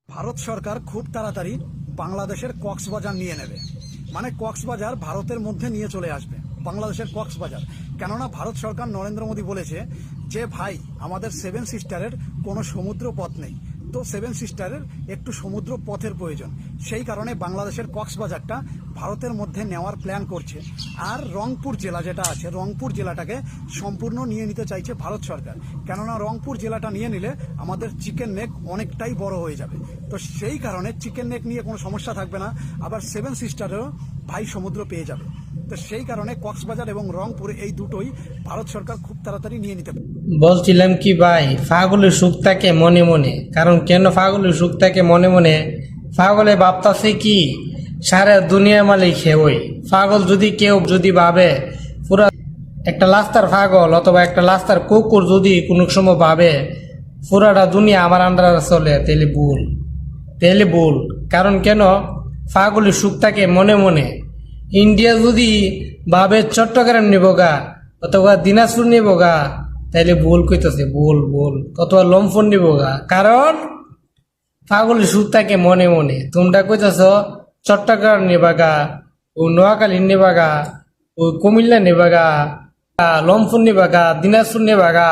ভারত সরকার খুব তাড়াতাড়ি বাংলাদেশের কক্সবাজার নিয়ে নেবে, মানে কক্সবাজার ভারতের মধ্যে নিয়ে চলে আসবে বাংলাদেশের কক্সবাজার। কেননা ভারত সরকার নরেন্দ্র মোদী বলেছে যে ভাই আমাদের সেভেন সিস্টারের কোনো সমুদ্র পথ নেই, তো সেভেন সিস্টারের একটু সমুদ্র পথের প্রয়োজন। সেই কারণে বাংলাদেশের কক্সবাজারটা ভারতের মধ্যে নেওয়ার প্ল্যান করছে। আর রংপুর জেলা যেটা আছে, রংপুর জেলাটাকে সম্পূর্ণ নিয়ে নিতে চাইছে ভারত সরকার। কেননা রংপুর জেলাটা নিয়ে নিলে আমাদের চিকেন নেক অনেকটাই বড় হয়ে যাবে। তো সেই কারণে চিকেন নেক নিয়ে কোনো সমস্যা থাকবে না, আবার সেভেন সিস্টারেরও ভাই সমুদ্র পেয়ে যাবে। তো সেই কারণে কক্সবাজার এবং রংপুর এই দুটোই ভারত সরকার খুব তাড়াতাড়ি নিয়ে নিতে পারে। বলছিলাম কি ভাই, পাগলের সুখ থাকে মনে মনে। কারণ কেন পাগলের সুখ থাকে মনে মনে? পাগলে ভাবতাছে কি সারা দুনিয়া মালিক হে ওই পাগল। যদি কেউ যদি ভাবে পুরা একটা লাস্তার পাগল অথবা একটা লাস্তার কুকুর যদি কোনো সময় ভাবে পুরাটা দুনিয়া আমার আন্ডারে চলে, তাহলে ভুল। কারণ কেন পাগলের সুখ থাকে মনে মনে। ইন্ডিয়া যদি ভাবে চট্টগ্রাম নিবগা অথবা দিনাজপুর নিবগা, তাইলে ভুল কইতেছে, ভুল অথবা লম্ফন নিবগা। কারণ পাগলের সুখ থাকে মনে মনে। তোমরা কইতেছ চট্টগ্রাম নিবাগা, ও নোয়াখালী নিবাগা, ও কুমিল্লা নিবাগা, লম্ফন নিবাগা, দিনাজপুর নিবাগা।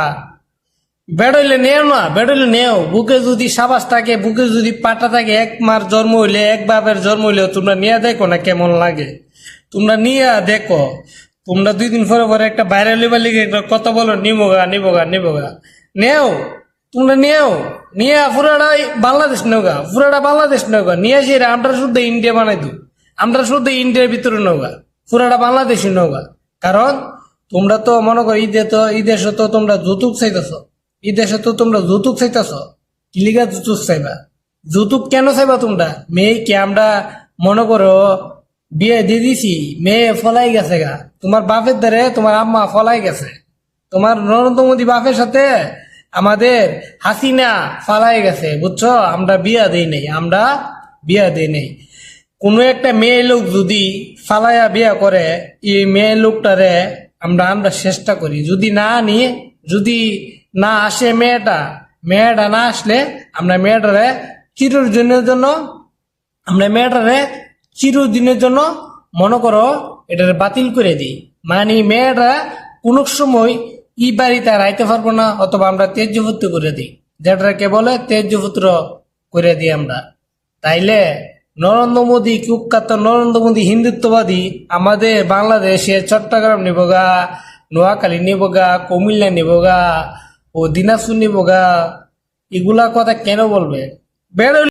বেড়াইলে নেও না, বেড়াইলে নেও। বুকে যদি সাবাস থাকে, বুকে যদি পাটা থাকে, এক মার জন্ম হইলে, এক বাপের জন্ম হইলেও তোমরা নিয়ে দেখো না কেমন লাগে। তোমরা নিয়ে দেখো। তোমরা 2 দিন পরে পরে একটা ভাইরাল লিবার লিগে কত বলো নিবগা। নেও, তোমরা নিয়ে পুরাটাই বাংলাদেশ নেওগা, পুরাটা বাংলাদেশ নেওগা। নিয়ে আসি আমরা শুদ্ধ ইন্ডিয়া বানাই দিই, আমরা শুদ্ধ ইন্ডিয়ার ভিতরে নেওগা, পুরাটা বাংলাদেশি নেওগা। কারণ তোমরা তো মনে করো ঈদেশে তো তোমরা যৌতুক চাইতেছ, কিলিগা যৌতুক চাইবা? যৌতুক কেন চাইবা তোমরা? মেয়ে কি আমরা মনে করো বিয়ে দিয়ে দিছি, মেয়ে ফলাই গেছে গা, তোমার বাপের দ্বারে তোমার আম্মা ফলাই গেছে, তোমার নরেন্দ্র মোদী বাপের সাথে আমাদের হাসিনা ফালাই গেছে, বুঝছো? আমরা বিয়া দেই নাই। কোনো একটা মেয়ে লোক যদি ফালাইয়া বিয়া করে, এই মেয়ে লোকটারে আমরা চেষ্টা করি, যদি না আসে মেয়েটা না আসলে আমরা চিরদিনের জন্য মনে করো এটারে বাতিল করে দিই। মানে মেয়েটা কোন সময় ই বাড়িতে রাইতে পারবো না, অথবা আমরা ত্যায্যপুত্র করে দিই, যেটাকে বলে ত্যায্যপুত্র করে দিই আমরা। তাইলে নরেন্দ্র মোদী, কুখ্যাত নরেন্দ্র মোদী হিন্দুত্ববাদী আমাদের বাংলাদেশে চট্টগ্রাম নিবগা, নোয়াখালী নিবগা, কুমিল্লা নিবগা, ও দিনাজপুর নিবগা, এগুলা কথা কেন বলবে? বেড়